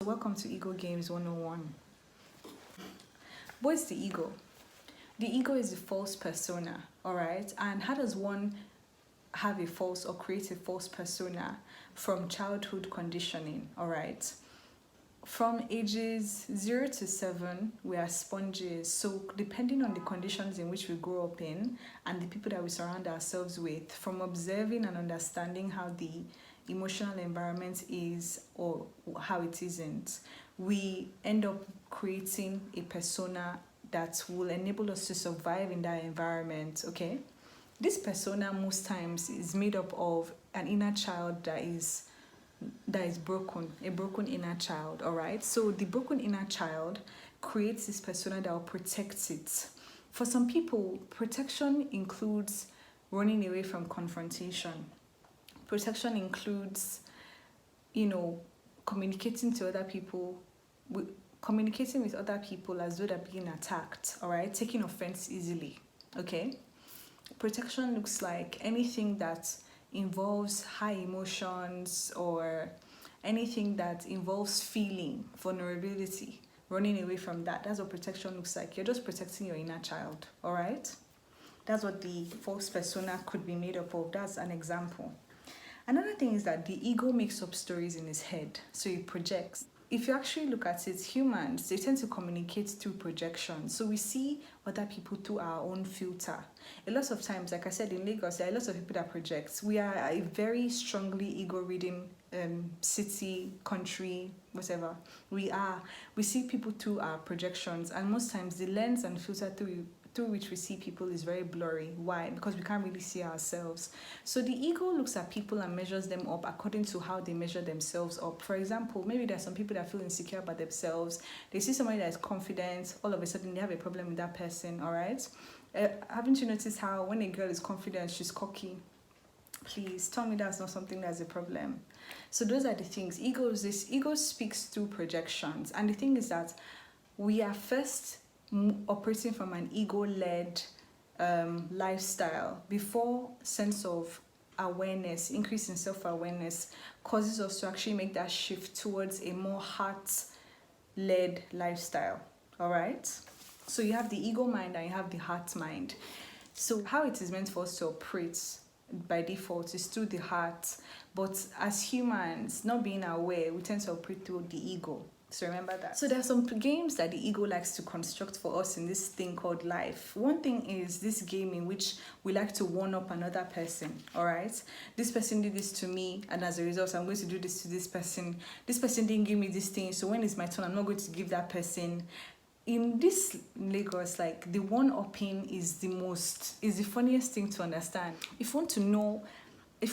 Welcome to Ego Games 101. What is the ego? The ego is the false persona, alright? And how does one have a false or create a false persona? From childhood conditioning, alright? From ages 0 to 7, we are sponges. So depending on the conditions in which we grow up in and the people that we surround ourselves with, from observing and understanding how the emotional environment is or how it isn't, we end up creating a persona that will enable us to survive in that environment, okay? This persona most times is made up of an inner child that is broken, a broken inner child, all right? So the broken inner child creates this persona that will protect it. For some people, protection includes running away from confrontation. Protection includes, communicating to other people, communicating with other people as though they're being attacked, all right? Taking offense easily, okay? Protection looks like anything that involves high emotions or anything that involves feeling, vulnerability, running away from that. That's what protection looks like. You're just protecting your inner child, all right? That's what the false persona could be made up of. That's an example. Another thing is that the ego makes up stories in his head, so he projects. If you actually look at it, humans, they tend to communicate through projection. So we see other people through our own filter. A lot of times, like I said, in Lagos, there are lots of people that project. We are a very strongly ego-reading city, country, whatever. We see people through our projections, and most times the lens and filter through which we see people is very blurry. Why? Because we can't really see ourselves. So the ego looks at people and measures them up according to how they measure themselves up. For example, maybe there's some people that feel insecure about themselves. They see somebody that is confident, all of a sudden they have a problem with that person, all right? Haven't you noticed how when a girl is confident, she's cocky? Please tell me that's not something that's a problem. So those are the things. Ego speaks through projections. And the thing is that we are first operating from an ego-led lifestyle before sense of awareness, increase in self-awareness causes us to actually make that shift towards a more heart-led lifestyle, all right? So you have the ego mind and you have the heart mind. So how it is meant for us to operate by default is through the heart, but as humans, not being aware, we tend to operate through the ego. So remember that. So there are some games that the ego likes to construct for us in this thing called life. One thing is this game in which we like to one-up another person, all right? This person did this to me, and as a result, I'm going to do this to this person. This person didn't give me this thing, so when it's my turn, I'm not going to give that person. In this Lagos, like, the one-upping is the funniest thing to understand. If you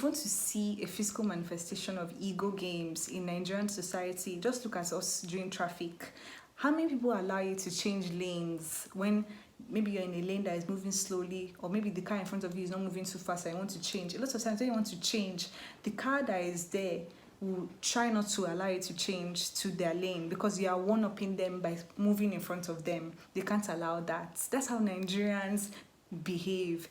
want to see a physical manifestation of ego games in Nigerian society, just look at us during traffic. How many people allow you to change lanes when maybe you're in a lane that is moving slowly, or maybe the car in front of you is not moving too fast and you want to change? A lot of times when you want to change, the car that is there will try not to allow you to change to their lane because you are one-upping them by moving in front of them. They can't allow that. That's how Nigerians behave.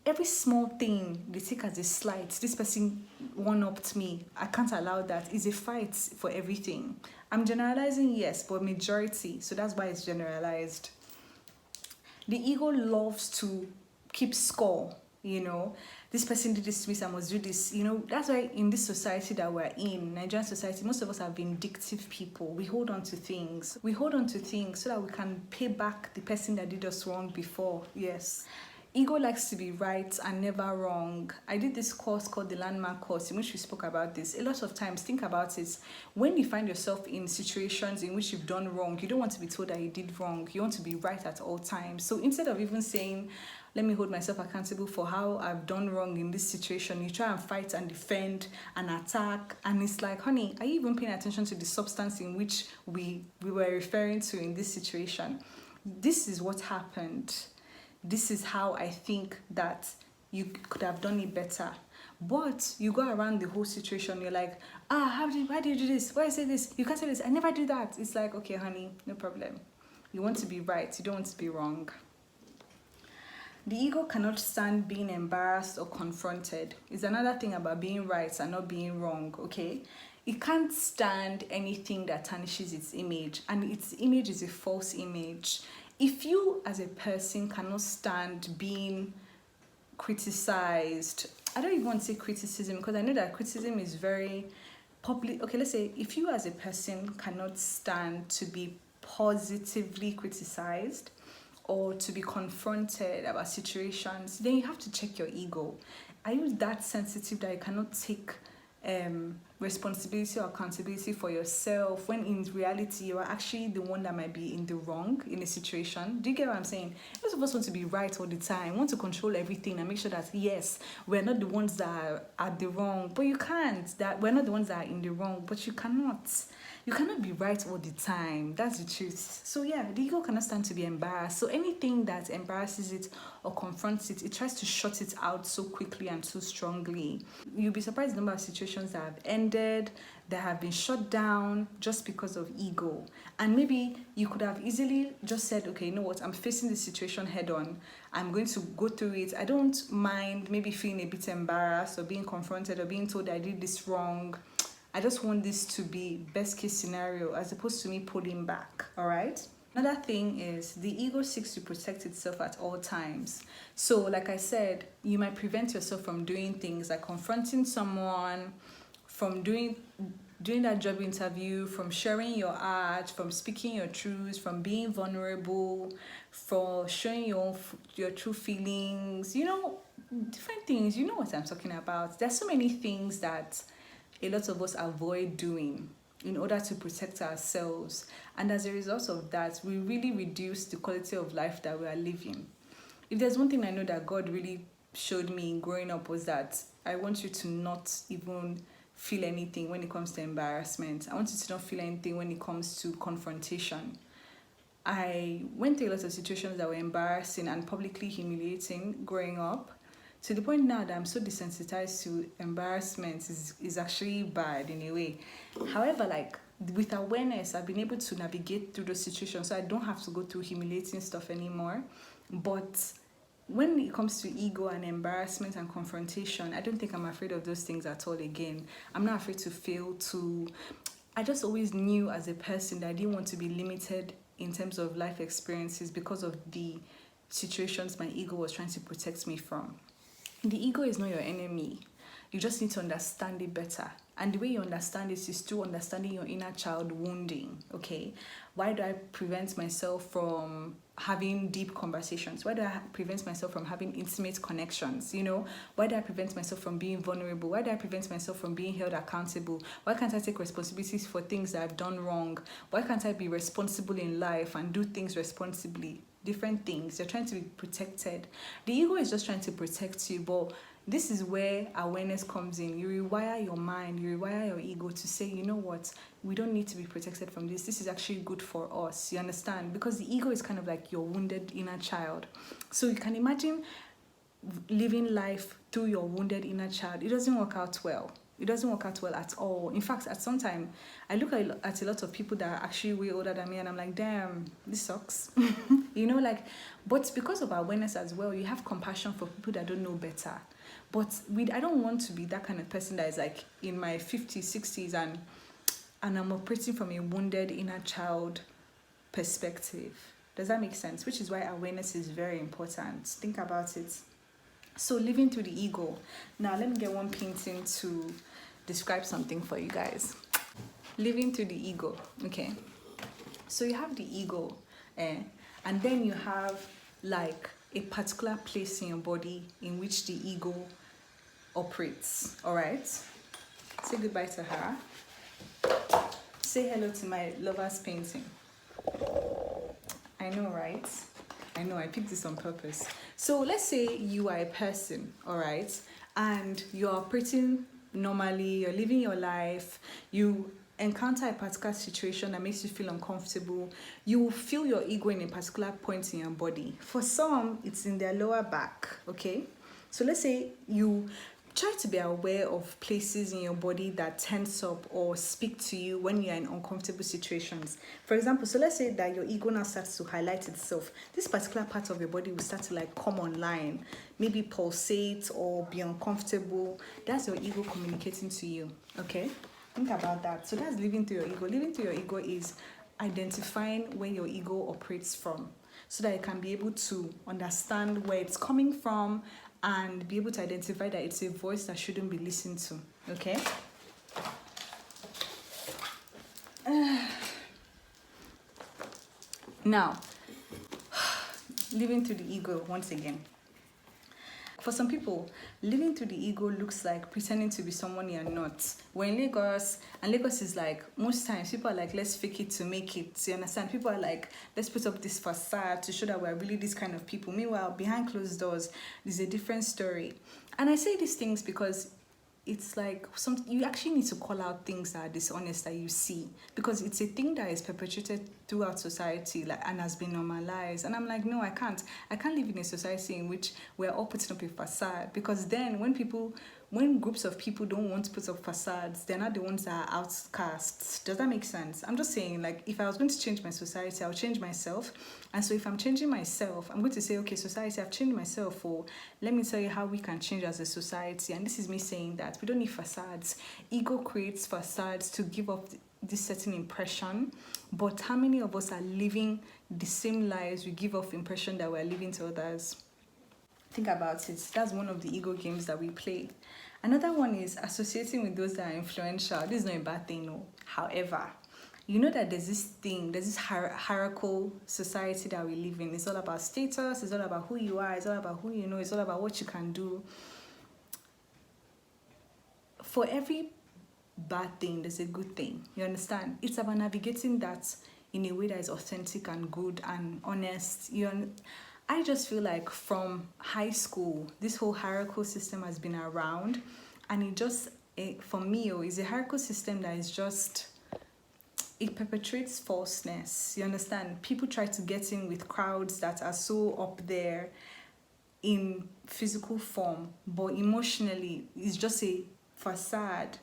Every small thing they take as a slight. This person one-upped me. I can't allow that. It's a fight for everything. I'm generalizing, yes, but majority. So that's why it's generalized. The ego loves to keep score, This person did this to me, so I must do this. That's why in this society that we're in, Nigerian society, most of us are vindictive people. We hold on to things. We hold on to things so that we can pay back the person that did us wrong before. Yes. Ego likes to be right and never wrong. I did this course called the Landmark course in which we spoke about this. A lot of times, think about it. When you find yourself in situations in which you've done wrong, you don't want to be told that you did wrong. You want to be right at all times. So instead of even saying, let me hold myself accountable for how I've done wrong in this situation, you try and fight and defend and attack. And it's like, honey, are you even paying attention to the substance in which we were referring to in this situation? This is what happened. This is how I think that you could have done it better. But you go around the whole situation, you're like, why did you do this? Why say this? You can't say this. I never did that. It's like, okay, honey, no problem. You want to be right. You don't want to be wrong. The ego cannot stand being embarrassed or confronted. It's another thing about being right and not being wrong, okay? it can't stand anything that tarnishes its image, and its image is a false image. If you as a person cannot stand being criticized, I don't even want to say criticism, because I know that criticism is very public. Okay, let's say if you as a person cannot stand to be positively criticized or to be confronted about situations, then you have to check your ego. Are you that sensitive that you cannot take responsibility or accountability for yourself, when in reality you are actually the one that might be in the wrong in a situation? Do you get what I'm saying? Most of us want to be right all the time, want to control everything and make sure that yes, we're not the ones that are at the wrong, but you can't. That we're not the ones that are in the wrong, but you cannot. You cannot be right all the time. That's the truth. So yeah, the ego cannot stand to be embarrassed. So anything that embarrasses it or confronts it, it tries to shut it out so quickly and so strongly. You'll be surprised the number of situations that have ended, that have been shut down just because of ego. And maybe you could have easily just said, okay, you know what, I'm facing this situation head on. I'm going to go through it. I don't mind maybe feeling a bit embarrassed or being confronted or being told I did this wrong. I just want this to be best case scenario as opposed to me pulling back, all right? Another thing is the ego seeks to protect itself at all times. So like I said, you might prevent yourself from doing things like confronting someone, from doing that job interview, from sharing your art, from speaking your truth, from being vulnerable, for showing your true feelings, different things. You know what I'm talking about. There's so many things that a lot of us avoid doing in order to protect ourselves, and as a result of that, we really reduce the quality of life that we are living. If there's one thing I know that God really showed me in growing up, was that I want you to not even feel anything when it comes to embarrassment. I want you to not feel anything when it comes to confrontation. I went through a lot of situations that were embarrassing and publicly humiliating growing up, to the point now that I'm so desensitized to embarrassment is actually bad in a way. However, like with awareness, I've been able to navigate through those situations, so I don't have to go through humiliating stuff anymore. But when it comes to ego and embarrassment and confrontation, I don't think I'm afraid of those things at all again. I'm not afraid to fail to... I just always knew as a person that I didn't want to be limited in terms of life experiences because of the situations my ego was trying to protect me from. The ego is not your enemy. You just need to understand it better. And the way you understand it is through understanding your inner child wounding, okay? Why do I prevent myself from having deep conversations? Why do I prevent myself from having intimate connections, Why do I prevent myself from being vulnerable? Why do I prevent myself from being held accountable? Why can't I take responsibilities for things that I've done wrong? Why can't I be responsible in life and do things responsibly? Different things. You're trying to be protected. The ego is just trying to protect you, but this is where awareness comes in. You rewire your mind, you rewire your ego to say, you know what, we don't need to be protected from this. This is actually good for us. You understand? Because the ego is kind of like your wounded inner child. So you can imagine living life through your wounded inner child. It doesn't work out well. It doesn't work out well at all. In fact, at some time, I look at a lot of people that are actually way older than me, and I'm like, damn, this sucks. But because of awareness as well, you have compassion for people that don't know better. But I don't want to be that kind of person that is like in my 50s, 60s, and I'm operating from a wounded inner child perspective. Does that make sense? Which is why awareness is very important. Think about it. So living through the ego. Now let me get one painting to describe something for you guys. Living through the ego. Okay. So you have the ego, and then you have like a particular place in your body in which the ego operates. All right. Say goodbye to her. Say hello to my lover's painting. I know, right? I know, I picked this on purpose. So let's say you are a person, all right, and you're operating normally, you're living your life, you encounter a particular situation that makes you feel uncomfortable, you will feel your ego in a particular point in your body. For some, it's in their lower back, okay? So let's say you try to be aware of places in your body that tense up or speak to you when you're in uncomfortable situations. For example, so let's say that your ego now starts to highlight itself. This particular part of your body will start to like come online, maybe pulsate or be uncomfortable. That's your ego communicating to you, okay? Think about that. So that's living to your ego. Living to your ego is identifying where your ego operates from so that you can be able to understand where it's coming from and be able to identify that it's a voice that shouldn't be listened to. Okay? Now, living to the ego once again. For some people, living to the ego looks like pretending to be someone you're not. We're in Lagos, and Lagos is like, most times people are like, let's fake it to make it. You understand? People are like, let's put up this facade to show that we're really this kind of people. Meanwhile, behind closed doors, there's a different story. And I say these things because it's like you actually need to call out things that are dishonest that you see, because it's a thing that is perpetuated throughout society, like, and has been normalized. And I'm like, no, I can't live in a society in which we're all putting up a facade, because then when groups of people don't want to put up facades, they're not the ones that are outcasts. Does that make sense? I'm just saying, like, if I was going to change my society, I'll change myself. And so if I'm changing myself, I'm going to say, okay, society, I've changed myself, or let me tell you how we can change as a society. And this is me saying that we don't need facades. Ego creates facades to give off this certain impression, but how many of us are living the same lives we give off impression that we're living to others? Think about it. That's one of the ego games that we play. Another one is associating with those that are influential. This is not a bad thing, no. However, you know that there's this hierarchical society that we live in. It's all about status, it's all about who you are, it's all about who you know, it's all about what you can do. For every bad thing, there's a good thing. You understand? It's about navigating that in a way that is authentic and good and honest. I just feel like from high school, this whole hierarchical system has been around, and for me, is a hierarchical system that is just, it perpetuates falseness. You understand? People try to get in with crowds that are so up there in physical form, but emotionally, it's just a facade.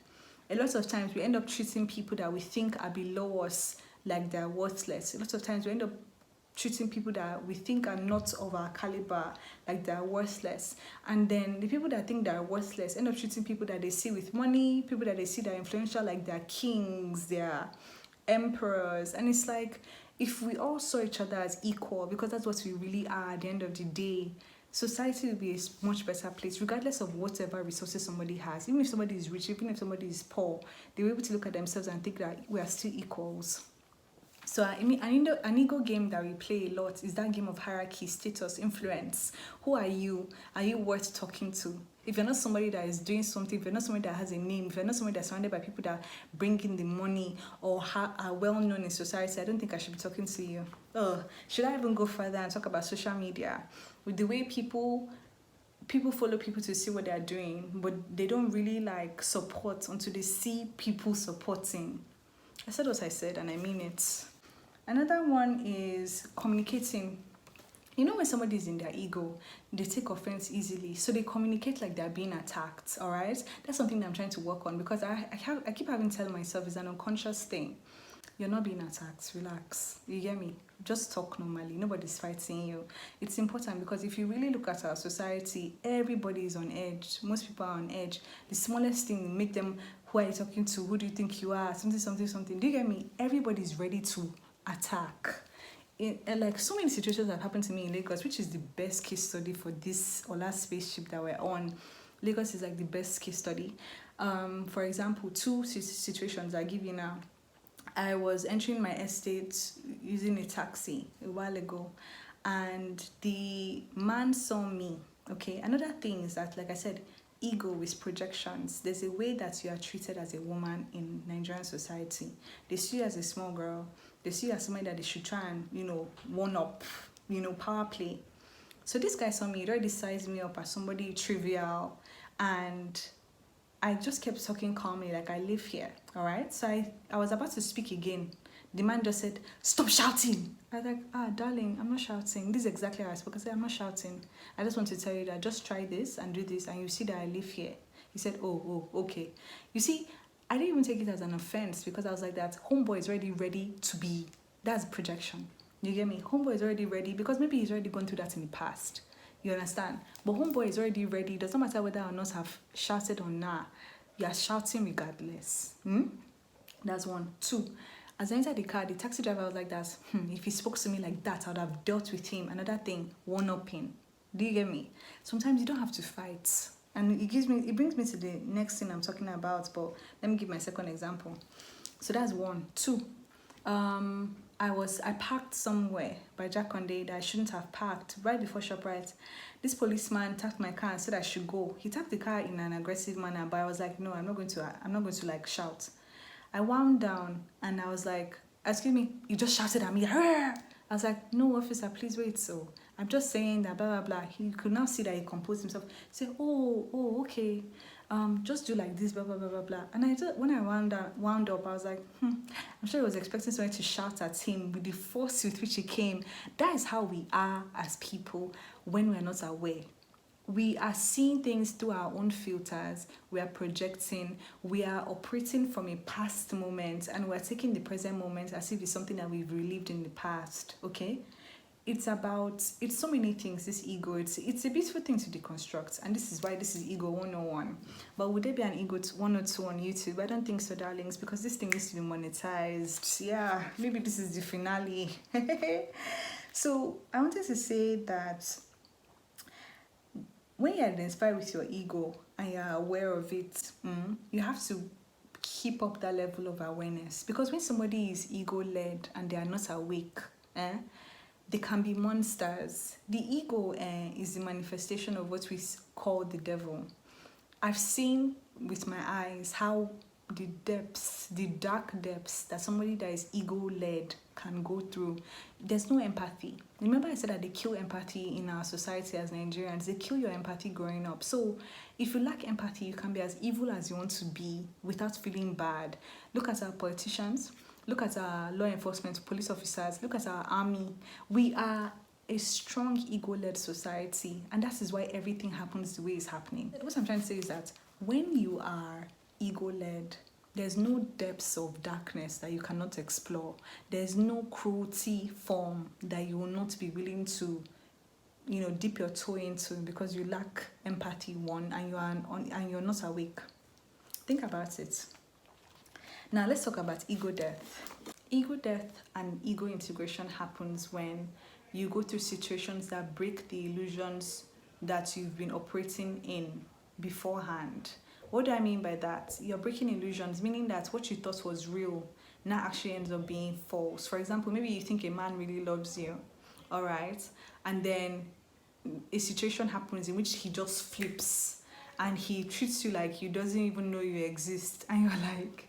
A lot of times we end up treating people that we think are below us like they're worthless. A lot of times we end up treating people that we think are not of our caliber like they're worthless. And then the people that think they're worthless end up treating people that they see with money, people that they see that are influential like they're kings, they're emperors. And it's like, if we all saw each other as equal, because that's what we really are at the end of the day, society will be a much better place, regardless of whatever resources somebody has. Even if somebody is rich, even if somebody is poor, they'll be able to look at themselves and think that we are still equals. So an ego game that we play a lot is that game of hierarchy, status, influence. Who are you? Are you worth talking to? If you're not somebody that is doing something, if you're not somebody that has a name, if you're not somebody that's surrounded by people that bring in the money or are well known in society, I don't think I should be talking to you. Should I even go further and talk about social media? With the way people follow people to see what they're doing, but they don't really like support until they see people supporting. I said what I said and I mean it. Another one is communicating. You know, when somebody is in their ego, they take offense easily. So they communicate like they're being attacked, all right? That's something that I'm trying to work on, because I keep having to tell myself it's an unconscious thing. You're not being attacked. Relax. You get me? Just talk normally. Nobody's fighting you. It's important, because if you really look at our society, everybody is on edge. Most people are on edge. The smallest thing will make them, who are you talking to? Who do you think you are? Something. Do you get me? Everybody's ready to attack. And like so many situations have happened to me in Lagos, which is the best case study for this or last spaceship that we're on. Lagos is like the best case study. For example, two situations I give you now. I was entering my estate using a taxi a while ago, and the man saw me. Okay, another thing is that, like I said, ego is projections. There's a way that you are treated as a woman in Nigerian society. They see you as a small girl. They see you as somebody that they should try and, one up, power play. So this guy saw me, he already sized me up as somebody trivial, and I just kept talking calmly, like, I live here, all right? So I was about to speak again. The man just said, stop shouting. I was like, darling, I'm not shouting. This is exactly how I spoke. I said, I'm not shouting. I just want to tell you that just try this and do this, and you see that I live here. He said, oh, okay. You see, I didn't even take it as an offense, because I was like, that homeboy is already ready to be. That's projection. You get me? Homeboy is already ready, because maybe he's already gone through that in the past. You understand? But homeboy is already ready. It doesn't matter whether or not I've shouted or not. you are shouting regardless. That's one. Two, as I entered the car, the taxi driver was like that. If he spoke to me like that, I would have dealt with him. Another thing, one-upping. Do you get me? Sometimes you don't have to fight. And it brings me to the next thing I'm talking about, but let me give my second example. So that's one. Two, I parked somewhere by Jaconde that I shouldn't have parked right before ShopRite. This policeman tapped my car and said I should go. He tapped the car in an aggressive manner, but I was like, no, I'm not going to like shout. I wound down and I was like, excuse me, you just shouted at me. I was like, no, officer, please wait. So I'm just saying that blah, blah, blah. He could now see that he composed himself. Say, oh, okay. Just do like this, blah, blah, blah, blah, blah. And when I wound up, I was like, I'm sure he was expecting someone to shout at him with the force with which he came. That is how we are as people when we're not aware. We are seeing things through our own filters, we are projecting, we are operating from a past moment, and we're taking the present moment as if it's something that we've relived in the past, okay? It's so many things, this ego. It's a beautiful thing to deconstruct, and this is why this is Ego 101. But would there be an Ego 102 on YouTube? I don't think so, darlings, because this thing needs to be monetized. Yeah, maybe this is the finale. So I wanted to say that when you identify with your ego and you're aware of it, you have to keep up that level of awareness. Because when somebody is ego-led and they are not awake, they can be monsters. The ego is the manifestation of what we call the devil. I've seen with my eyes how the dark depths that somebody that is ego-led can go through. There's no empathy. Remember I said that they kill empathy in our society as Nigerians. They kill your empathy growing up. So if you lack empathy, you can be as evil as you want to be without feeling bad. Look at our politicians. Look at our law enforcement, police officers. Look at our army. We are a strong ego-led society, and that is why everything happens the way it's happening. What I'm trying to say is that when you are ego-led, there's no depths of darkness that you cannot explore. There's no cruelty form that you will not be willing to, dip your toe into because you lack empathy, one, and you're not awake. Think about it. Now let's talk about ego death. Ego death and ego integration happens when you go through situations that break the illusions that you've been operating in beforehand. What do I mean by that? You're breaking illusions, meaning that what you thought was real now actually ends up being false. For example, maybe you think a man really loves you, all right? And then a situation happens in which he just flips and he treats you like he doesn't even know you exist. And you're like,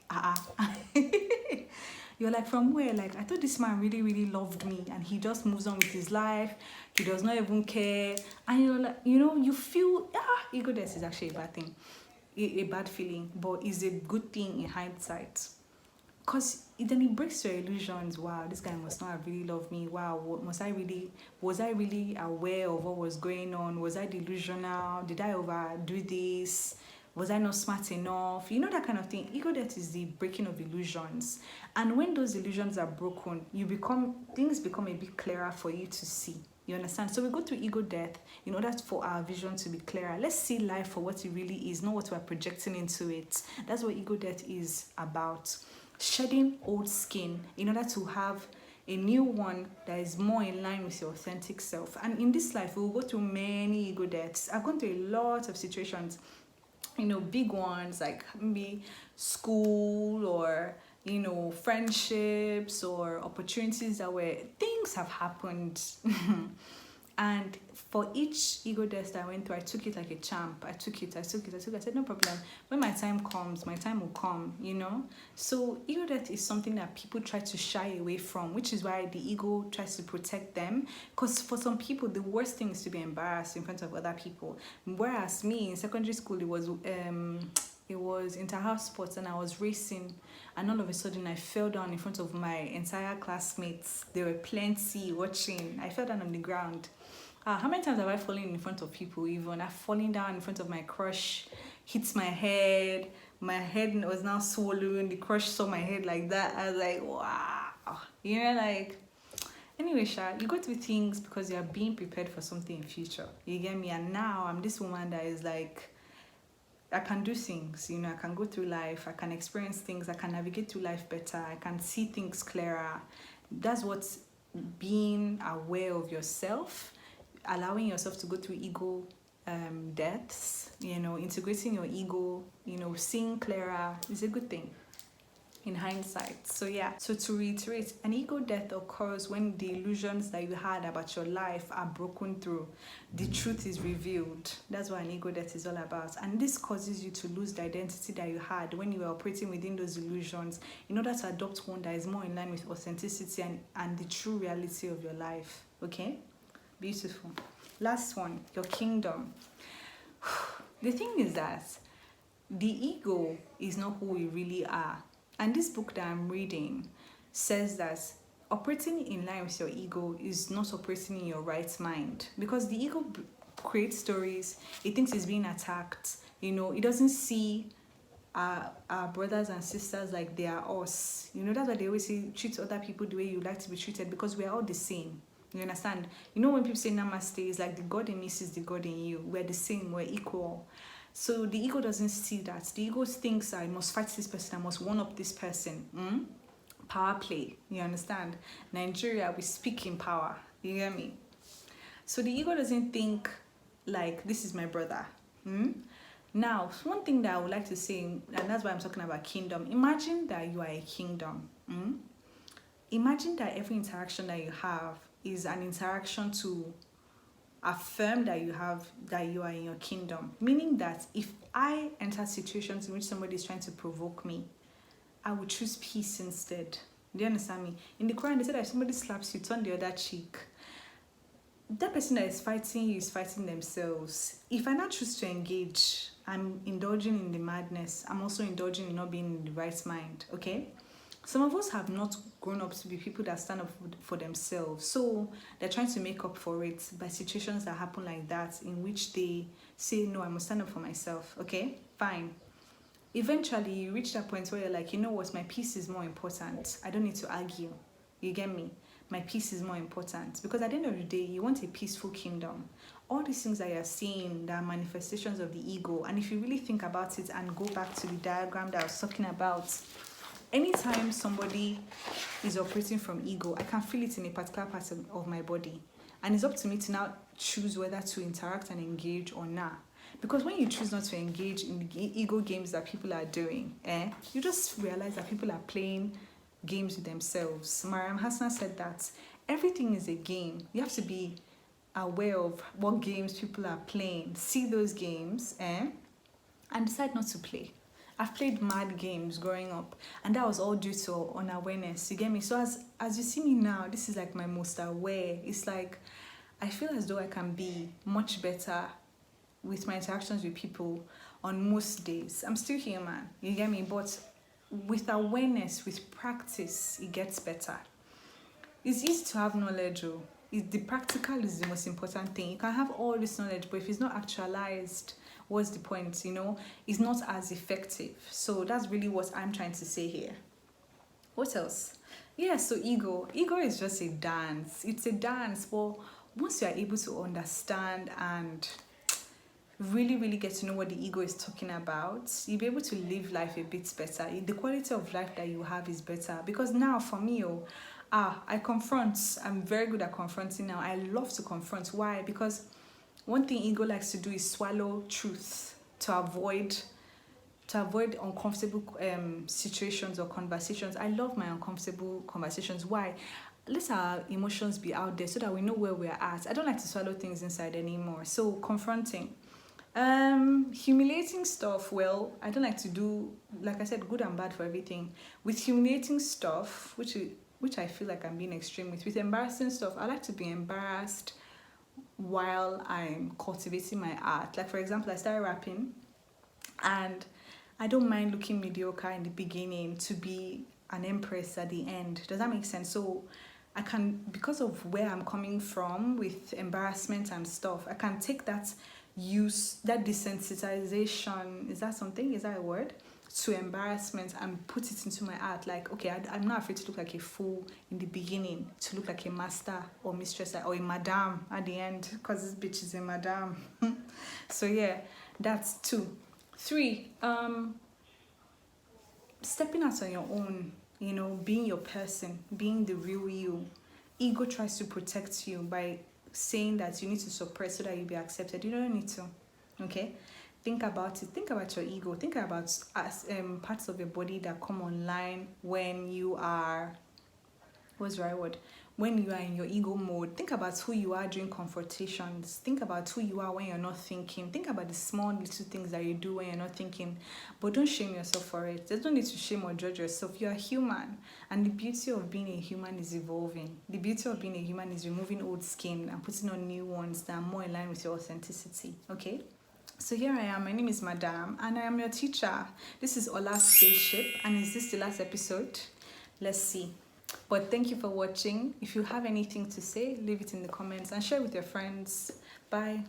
You're like, from where? Like, I thought this man really, really loved me and he just moves on with his life. He does not even care. And you're like, you feel, ego death is actually a bad thing. A bad feeling, but it's a good thing in hindsight, because then it breaks your illusions. Wow, this guy must not have really loved me. Wow, was I really aware of what was going on? Was I delusional? Did I overdo this? Was I not smart enough? That kind of thing. Ego death is the breaking of illusions, and when those illusions are broken, things become a bit clearer for you to see. You understand? So we go through ego death in order for our vision to be clearer. Let's see life for what it really is, not what we're projecting into it. That's what ego death is about. Shedding old skin in order to have a new one that is more in line with your authentic self. And in this life, we'll go through many ego deaths. I've gone through a lot of situations, big ones like maybe school or friendships or opportunities things have happened. And for each ego death that I went through, I took it like a champ. I took it. I said, no problem. When my time comes, my time will come, So ego death is something that people try to shy away from, which is why the ego tries to protect them. Because for some people, the worst thing is to be embarrassed in front of other people. Whereas me, in secondary school, it was inter-house sports and I was racing, and all of a sudden I fell down in front of my entire classmates. There were plenty watching. I fell down on the ground. How many times have I fallen in front of people even? I've fallen down in front of my crush, hit my head was now swollen, the crush saw my head like that. I was like, wow. Anyway, you go through things because you are being prepared for something in future. You get me? And now I'm this woman that is like, I can do things, I can go through life, I can experience things, I can navigate through life better, I can see things clearer. That's what being aware of yourself, allowing yourself to go through ego deaths, integrating your ego, seeing clearer is a good thing in hindsight. So yeah, so to reiterate, an ego death occurs when the illusions that you had about your life are broken through, the truth is revealed. That's what an ego death is all about. And this causes you to lose the identity that you had when you were operating within those illusions, in order to adopt one that is more in line with authenticity and the true reality of your life. Okay, beautiful. Last one, your kingdom. The thing is that the ego is not who we really are. And this book that I'm reading says that operating in line with your ego is not operating in your right mind, because the ego creates stories. It thinks it's being attacked. It doesn't see our brothers and sisters like they are us. That's why they always say treat other people the way you like to be treated, because we're all the same. You understand? When people say namaste, it's like the God in me is the God in you. We're the same, we're equal. So the ego doesn't see that. The ego thinks I must fight this person, I must one up this person. Power play, you understand? Nigeria, we speak in power, you get me? So the ego doesn't think like this is my brother. Now, one thing that I would like to say, and that's why I'm talking about kingdom. Imagine that you are a kingdom. Imagine that every interaction that you have is an interaction to affirm that you are in your kingdom. Meaning that if I enter situations in which somebody is trying to provoke me, I would choose peace instead. Do you understand me? In the Quran, they said that if somebody slaps you, turn the other cheek. That person that is fighting you is fighting themselves. If I now choose to engage, I'm indulging in the madness. I'm also indulging in not being in the right mind. Okay? Some of us have not grown up to be people that stand up for themselves. So they're trying to make up for it by situations that happen like that, in which they say, no, I must stand up for myself. Okay, fine. Eventually, you reach that point where you're like, you know what, my peace is more important. I don't need to argue. You get me? My peace is more important. Because at the end of the day, you want a peaceful kingdom. All these things that you're seeing, that are manifestations of the ego. And if you really think about it and go back to the diagram that I was talking about, anytime somebody is operating from ego, I can feel it in a particular part of my body. And it's up to me to now choose whether to interact and engage or not. Because when you choose not to engage in the ego games that people are doing, you just realize that people are playing games with themselves. Mariam Hassan said that everything is a game. You have to be aware of what games people are playing. See those games, and decide not to play. I've played mad games growing up, and that was all due to unawareness. You get me? So as you see me now, this is like my most aware. It's like I feel as though I can be much better with my interactions with people on most days. I'm still human, you get me? But with awareness, with practice, it gets better. It's easy to have knowledge. The practical is the most important thing. You can have all this knowledge, but if it's not actualized, what's the point? It's not as effective. So that's really what I'm trying to say here. What else? Yeah, so ego is just a dance. It's a dance. But once you are able to understand and really, really get to know what the ego is talking about, you'll be able to live life a bit better. The quality of life that you have is better. Because now for me, I confront. I'm very good at confronting now. I love to confront. Why? Because one thing ego likes to do is swallow truth to avoid uncomfortable situations or conversations. I love my uncomfortable conversations. Why? Let our emotions be out there so that we know where we're at. I don't like to swallow things inside anymore. So confronting. Humiliating stuff, well, I don't like to do, like I said, good and bad for everything. With humiliating stuff, which I feel like I'm being extreme with embarrassing stuff, I like to be embarrassed while I'm cultivating my art. Like for example, I started rapping, and I don't mind looking mediocre in the beginning to be an empress at the end. Does that make sense? So I can, because of where I'm coming from with embarrassment and stuff, I can take that desensitization, is that a word, to embarrassment, and put it into my art. Like, okay, I'm not afraid to look like a fool in the beginning, to look like a master or mistress or a madam at the end, because this bitch is a madam. So yeah, that's 2. 3, stepping out on your own, you know, being your person, being the real you. Ego tries to protect you by saying that you need to suppress so that you'll be accepted. You don't need to. Okay? Think about it. Think about your ego. Think about parts of your body that come online when you are, what's the right word? When you are in your ego mode. Think about who you are during confrontations. Think about who you are when you're not thinking. Think about the small little things that you do when you're not thinking. But don't shame yourself for it. There's no need to shame or judge yourself. You are human. And the beauty of being a human is evolving. The beauty of being a human is removing old skin and putting on new ones that are more in line with your authenticity. Okay? So here I am. My name is Madam, and I am your teacher. This is Ola's Spaceship, and is this the last episode? Let's see. But thank you for watching. If you have anything to say, leave it in the comments and share with your friends. Bye.